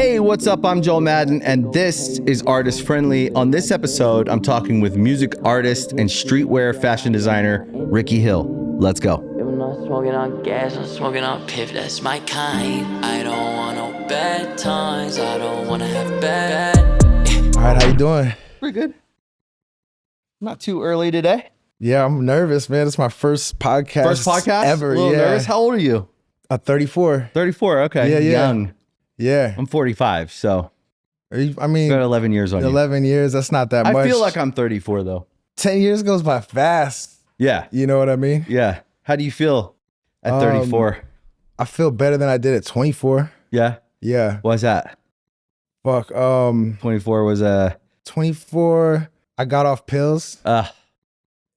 Hey, what's up? I'm Joel Madden, and this is Artist Friendly. On this episode, I'm talking with music artist and streetwear fashion designer, Ricky Hil. Let's go. I'm not smoking on gas, I'm smoking on piff, that's my kind. I don't want no bad times, I don't want to have bad. All right, how you doing? Pretty good. Not too early today. Yeah, I'm nervous, man. It's my first podcast. First podcast? ever. A little Yeah. nervous. How old are you? 34. 34, okay. Yeah. Young. Yeah. I'm 45, so I mean, got 11 years on 11 years, that's not that much. I feel like I'm 34, though. 10 years goes by fast. Yeah. You know what I mean? Yeah. How do you feel at 34? I feel better than I did at 24. Yeah? Yeah. Why's that? Fuck. 24 was 24, I got off pills.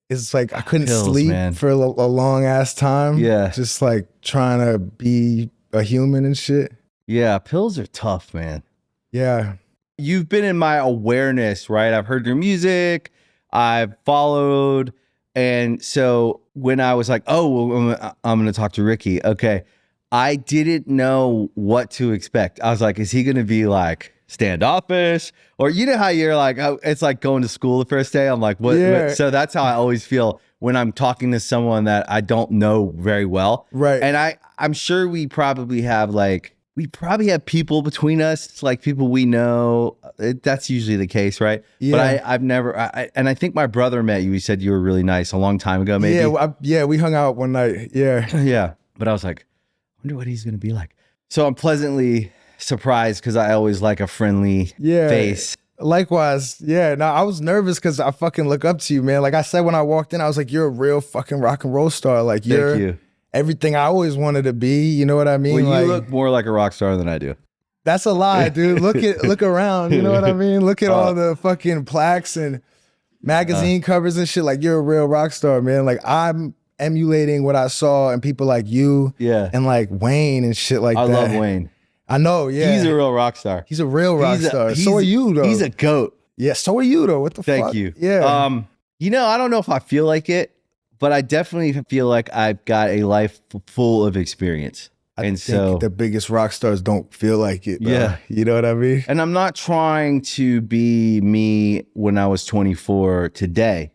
It's like I couldn't Pills, sleep man. for a long ass time. Yeah. Just like trying to be a human and shit. Yeah, pills are tough, man. Yeah. You've been in my awareness, right? I've heard your music, I've followed. And so when I was like, oh, well, I'm going to talk to Ricky. Okay. I didn't know what to expect. I was like, is he going to be like standoffish? Or you know how you're like, oh, it's like going to school the first day. I'm like, what? Yeah. So that's how I always feel when I'm talking to someone that I don't know very well. Right. And I'm sure we probably have people between us, like people we know. That's usually the case, right? Yeah. But I've never, and I think my brother met you. He said you were really nice a long time ago, maybe. Yeah, we hung out one night. Yeah. Yeah. But I was like, I wonder what he's going to be like. So I'm pleasantly surprised because I always like a friendly face. Likewise. Yeah. No, I was nervous because I fucking look up to you, man. Like I said when I walked in, I was like, you're a real fucking rock and roll star. Like Thank you. everything I always wanted to be. You know what I mean? Well, like, you look more like a rock star than I do. that's a lie, dude. Look around. You know what I mean? Look at all the fucking plaques and magazine covers and shit. Like you're a real rock star, man. Like I'm emulating what I saw and people like you and like Wayne and shit like that. I love Wayne. I know, yeah. He's a real rock star. He's a real rock star. So are you, though. He's a goat. Yeah, so are you, though. What the fuck? Thank you. Yeah. You know, I don't know if I feel like it, but I definitely feel like I've got a life full of experience. I think the biggest rock stars don't feel like it. Though. Yeah. You know what I mean? And I'm not trying to be me when I was 24 today.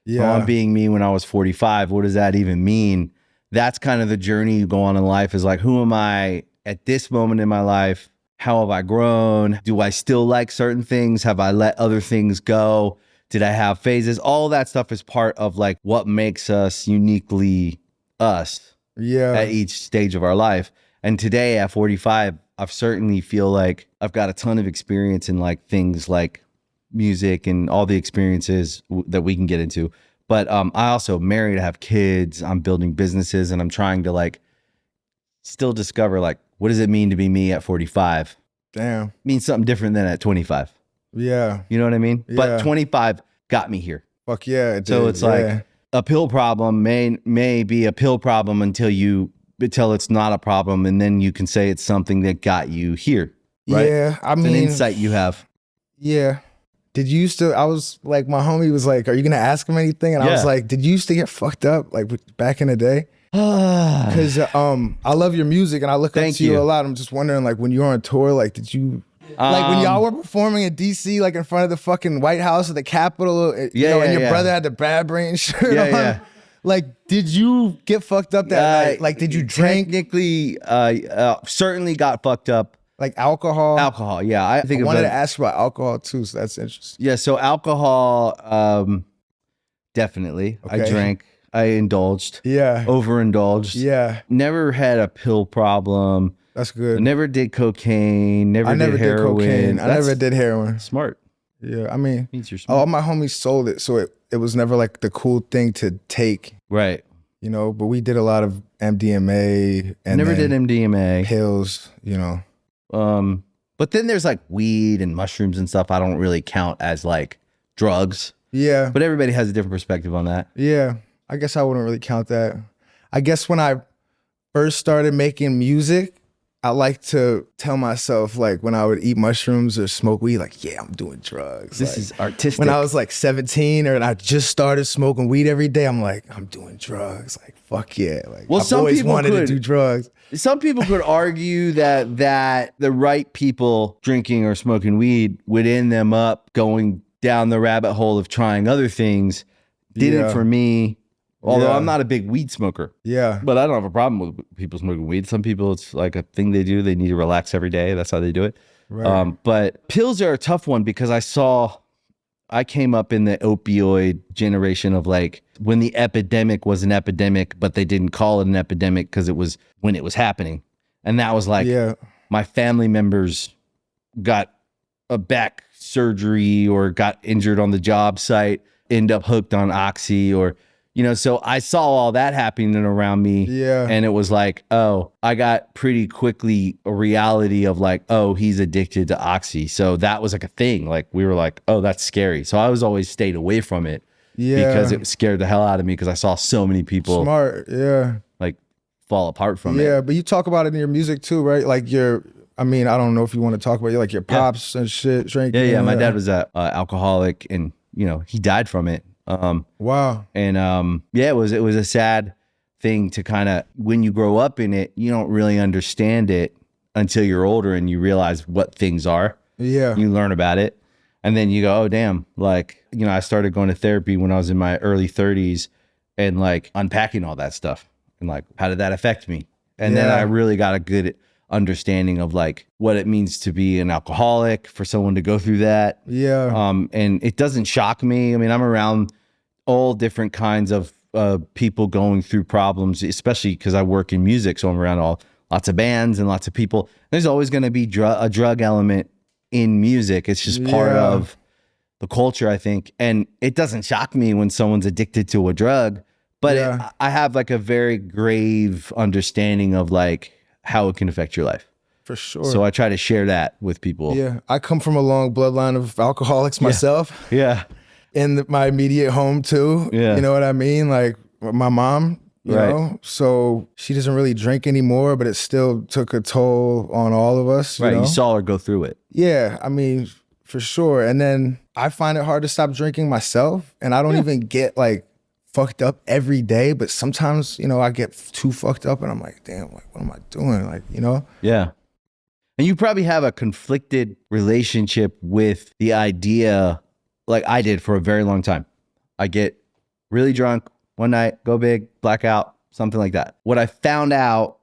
Yeah. So I'm being me when I was 45. What does that even mean? That's kind of the journey you go on in life, is like, who am I at this moment in my life? How have I grown? Do I still like certain things? Have I let other things go? Did I have phases? All that stuff is part of like what makes us uniquely us at each stage of our life. And today at 45, I certainly feel like I've got a ton of experience in like things like music and all the experiences that we can get into. But I also married, I have kids, I'm building businesses, and I'm trying to like still discover like, what does it mean to be me at 45? Damn. It means something different than at 25. Yeah. You know what I mean? Yeah. But 25 got me here. Fuck yeah. So it's like a pill problem may be a pill problem until it's not a problem, and then you can say it's something that got you here. Right? Yeah. I mean, it's an insight you have. Yeah. Did you used to, I was like, my homie was like, are you going to ask him anything? And I was like, did you used to get fucked up like back in the day? Because I love your music and I look up to you a lot. I'm just wondering, like, when you were on tour, like, did you like when y'all were performing in DC, like in front of the fucking White House or the Capitol, and your brother had the Bad Brain shirt on? Yeah. Like, did you get fucked up that night? Like, did you drink? Technically, certainly got fucked up. Like alcohol? Alcohol, yeah. I wanted to ask you about alcohol too, so that's interesting. Yeah, so alcohol, definitely. Okay. I drank. I indulged. Yeah. Overindulged. Yeah. Never had a pill problem. That's good. Never did cocaine. I never did heroin. did cocaine. I never did heroin. Smart. Yeah, I mean, Means you're smart. all my homies sold it, so it was never like the cool thing to take. Right. You know, but we did a lot of MDMA and Never did MDMA. pills, you know. But then there's like weed and mushrooms and stuff I don't really count as like drugs. Yeah. But everybody has a different perspective on that. Yeah. I guess I wouldn't really count that. I guess when I first started making music, I like to tell myself, like, when I would eat mushrooms or smoke weed, like, yeah, I'm doing drugs. This like, is artistic. When I was like 17 and I just started smoking weed every day, I'm like, I'm doing drugs. Like, fuck yeah. Like, Well, I've always wanted to do drugs. Some people could argue that the right people drinking or smoking weed would end them up going down the rabbit hole of trying other things. Didn't for me. Although I'm not a big weed smoker. Yeah. But I don't have a problem with people smoking weed. Some people, it's like a thing they do. They need to relax every day. That's how they do it. Right. But pills are a tough one because I came up in the opioid generation of like when the epidemic was an epidemic, but they didn't call it an epidemic because it was when it was happening. And that was like my family members got a back surgery or got injured on the job site, end up hooked on Oxy or, you know, so I saw all that happening around me. Yeah. And it was like, oh, I got pretty quickly a reality of like, oh, he's addicted to Oxy. So that was like a thing. Like we were like, oh, that's scary. So I was always stayed away from it because it scared the hell out of me because I saw so many people like fall apart from it. Yeah, but you talk about it in your music too, right? Like I don't know if you want to talk about like your pops and shit drinking. Yeah. My dad was an alcoholic and, you know, he died from it. Wow. And it was a sad thing to kind of, when you grow up in it, you don't really understand it until you're older and you realize what things are. Yeah. You learn about it. And then you go, oh, damn. Like, you know, I started going to therapy when I was in my early 30s and like unpacking all that stuff and like, how did that affect me? And then I really got a good understanding of like what it means to be an alcoholic, for someone to go through that. Yeah. And it doesn't shock me. I mean, I'm around all different kinds of people going through problems, especially because I work in music. So I'm around lots of bands and lots of people. There's always going to be a drug element in music. It's just part of the culture, I think. And it doesn't shock me when someone's addicted to a drug, but I have like a very grave understanding of like how it can affect your life. For sure. So I try to share that with people. Yeah. I come from a long bloodline of alcoholics myself. Yeah. In my immediate home too. Yeah. You know what I mean? Like my mom, you know, so she doesn't really drink anymore, but it still took a toll on all of us. You know? You saw her go through it. Yeah. I mean, for sure. And then I find it hard to stop drinking myself. And I don't even get like fucked up every day, but sometimes, you know, I get too fucked up and I'm like, damn, like, what am I doing? Like, you know? Yeah. And you probably have a conflicted relationship with the idea, like I did for a very long time. I get really drunk one night, go big, blackout, something like that. What I found out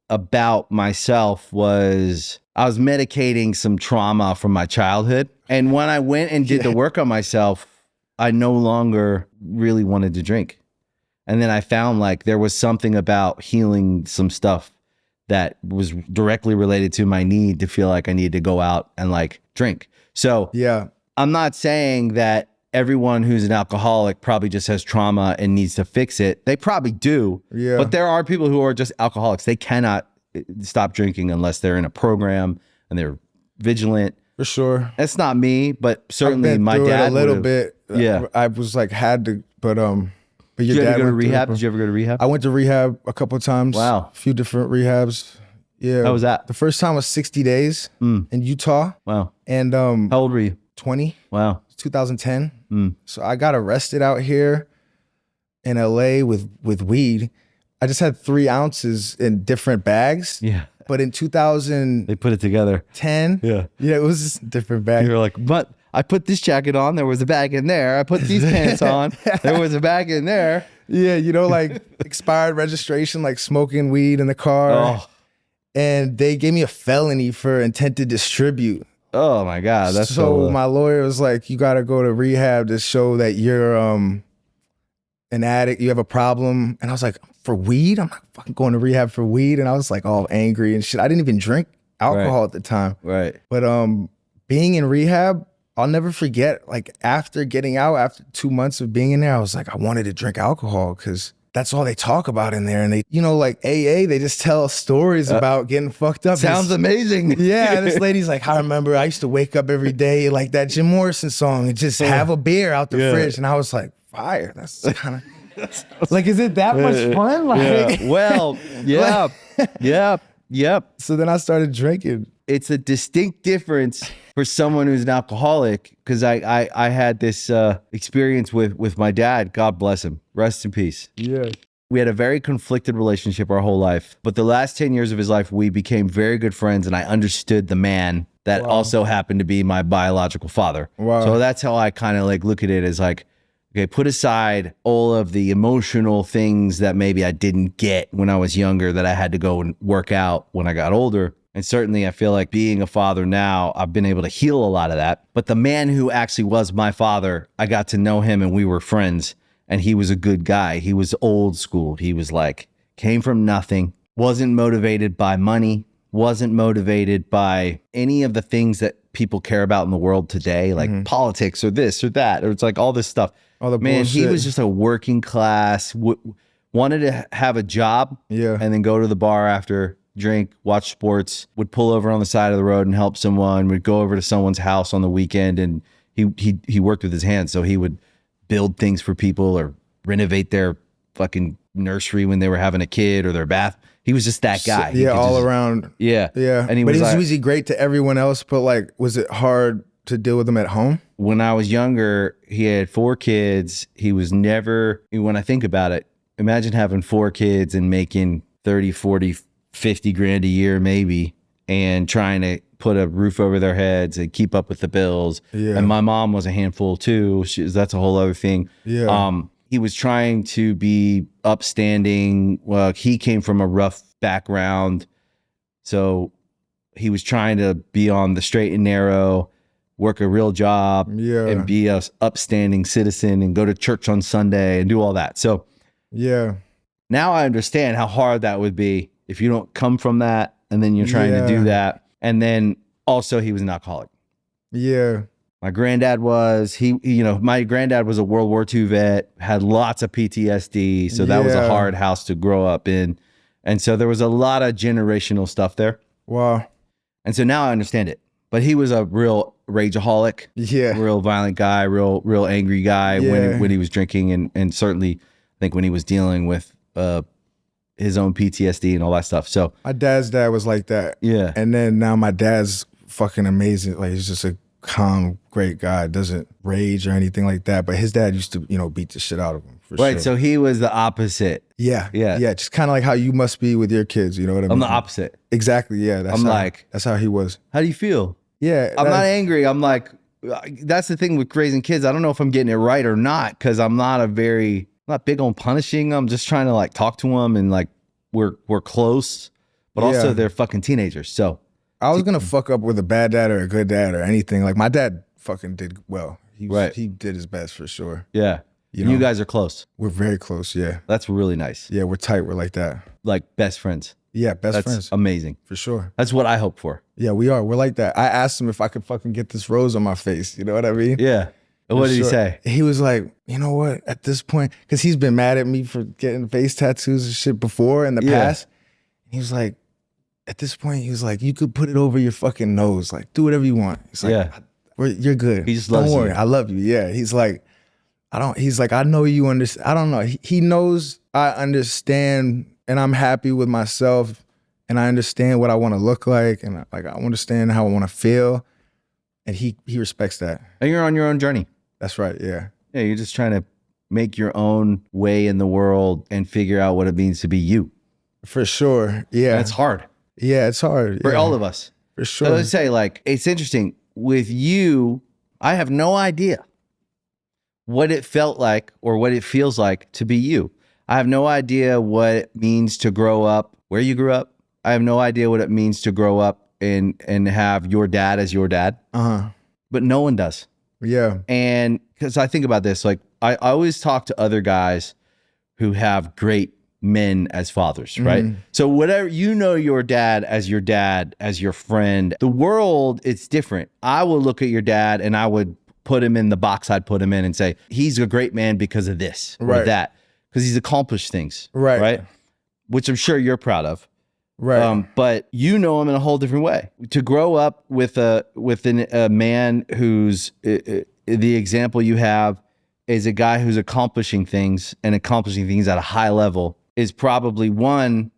about myself was I was medicating some trauma from my childhood. And when I went and did the work on myself, I no longer really wanted to drink. And then I found like there was something about healing some stuff that was directly related to my need to feel like I needed to go out and like drink. So I'm not saying that everyone who's an alcoholic probably just has trauma and needs to fix it. They probably do. Yeah. But there are people who are just alcoholics. They cannot stop drinking unless they're in a program and they're vigilant. For sure. That's not me, but certainly my dad a little bit. Yeah. I was like had to, but your did you dad ever go to went through rehab? Did you ever go to rehab? I went to rehab a couple of times. Wow. A few different rehabs. Yeah. How was that? The first time was 60 days in Utah. Wow. And how old were you? 20. Wow. 2010. So I got arrested out here in LA with weed. I just had 3 ounces in different bags. Yeah. But in 2010, they put it together. Yeah, it was just a different bag. You were like, but I put this jacket on, there was a bag in there. I put these pants on, there was a bag in there. Yeah, you know, like expired registration, like smoking weed in the car. Oh. And they gave me a felony for intent to distribute. Oh my God. That's so my lawyer was like, you got to go to rehab to show that you're an addict, you have a problem. And I was like, for weed? I'm not fucking going to rehab for weed. And I was like all angry and shit. I didn't even drink alcohol at the time. Right. But being in rehab, I'll never forget, like after getting out, after 2 months of being in there, I was like, I wanted to drink alcohol because that's all they talk about in there. And they, you know, like AA, they just tell stories about getting fucked up. Sounds amazing. Yeah. And this lady's like, I remember I used to wake up every day like that Jim Morrison song and just have a beer out the fridge. And I was like, fire. That's kind of like, is it that much fun? Like, well, yeah. Yep. So then I started drinking. It's a distinct difference for someone who's an alcoholic, because I had this experience with my dad. God bless him. Rest in peace. Yeah. We had a very conflicted relationship our whole life. But the last 10 years of his life, we became very good friends, and I understood the man that also happened to be my biological father. Wow. So that's how I kind of like look at it as like, okay, put aside all of the emotional things that maybe I didn't get when I was younger that I had to go and work out when I got older. And certainly I feel like being a father now, I've been able to heal a lot of that. But the man who actually was my father, I got to know him and we were friends, and he was a good guy. He was old school. He was like, came from nothing, wasn't motivated by money, wasn't motivated by any of the things that people care about in the world today, like politics or this or that, or it's like all this stuff. All the Man, he bullshit. was just a working class, wanted to have a job, and then go to the bar after, drink, watch sports, would pull over on the side of the road and help someone, would go over to someone's house on the weekend, and he worked with his hands, so he would build things for people or renovate their fucking nursery when they were having a kid, or their bath. He was just that guy. Yeah, all around. Yeah. Yeah. And was he great to everyone else, but like, was it hard to deal with him at home? When I was younger, he had 4 kids. He was never, when I think about it, imagine having 4 kids and making 30, 40, 50 grand a year maybe, and trying to put a roof over their heads and keep up with the bills. Yeah. And my mom was a handful too. That's a whole other thing. Yeah. He was trying to be upstanding. Well, he came from a rough background, so he was trying to be on the straight and narrow, work a real job, and be a upstanding citizen, and go to church on Sunday and do all that. So now I understand how hard that would be if you don't come from that, and then you're trying to do that. And then also he was an alcoholic. Yeah. My granddad was, my granddad was a World War II vet, had lots of PTSD. So that was a hard house to grow up in. And so there was a lot of generational stuff there. Wow. And so now I understand it. But he was a real rageaholic, real violent guy, real angry guy when he was drinking, and certainly I think when he was dealing with his own PTSD and all that stuff. So my dad's dad was like that. Yeah. And then now my dad's fucking amazing. Like, he's just a calm, great guy, doesn't rage or anything like that. But his dad used to, beat the shit out of him. Right. So he was the opposite. Yeah. Just kind of like how you must be with your kids. You know what I mean? I'm the opposite. Exactly. Yeah. That's how he was. How do you feel? Yeah. I'm not angry. I'm like, that's the thing with raising kids. I don't know if I'm getting it right or not, because I'm not big on punishing. I'm just trying to like talk to them, and like we're close, but also they're fucking teenagers. So I was gonna fuck up with a bad dad or a good dad or anything. Like, my dad fucking did well. He did his best for sure. Yeah. You guys are close. We're very close. Yeah. That's really nice. Yeah, we're tight. We're like that. Like best friends. Yeah, best That's friends. Amazing. For sure. That's what I hope for. Yeah, we are. We're like that. I asked him if I could fucking get this rose on my face. You know what I mean? Yeah. What did he say? He was like, you know what? At this point, because he's been mad at me for getting face tattoos and shit before in the past. He was like, at this point, he was like, you could put it over your fucking nose. Like, do whatever you want. He's like, you're good. He just loves you. I love you. Yeah. He's like, I know you understand. I don't know. He knows I understand, and I'm happy with myself, and I understand what I want to look like, and I understand how I want to feel. And he respects that. And you're on your own journey. That's right. Yeah. Yeah. You're just trying to make your own way in the world and figure out what it means to be you. For sure. Yeah. And it's hard. Yeah, it's hard. For all of us. For sure. So let's say, like, it's interesting. With you, I have no idea what it felt like or what it feels like to be you. I have no idea what it means to grow up where you grew up. I have no idea what it means to grow up and have your dad as your dad. But no one does. Yeah. And because I think about this, like, I always talk to other guys who have great men as fathers, right? So whatever, your dad, as your friend. The world, it's different. I will look at your dad and I would put him in the box I'd put him in and say, he's a great man because of this or that, because he's accomplished things, right? Which I'm sure you're proud of. Right. But you know him in a whole different way. To grow up with a man who's the example you have is a guy who's accomplishing things at a high level is probably one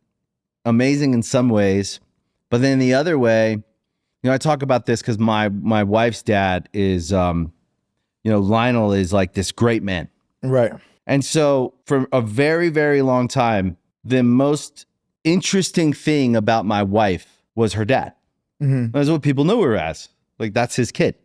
amazing in some ways, but then the other way, you know, I talk about this because my wife's dad is, you know, Lionel is like this great man. Right. And so for a very, very long time, the most interesting thing about my wife was her dad. That's what people knew her as. Like, that's his kid.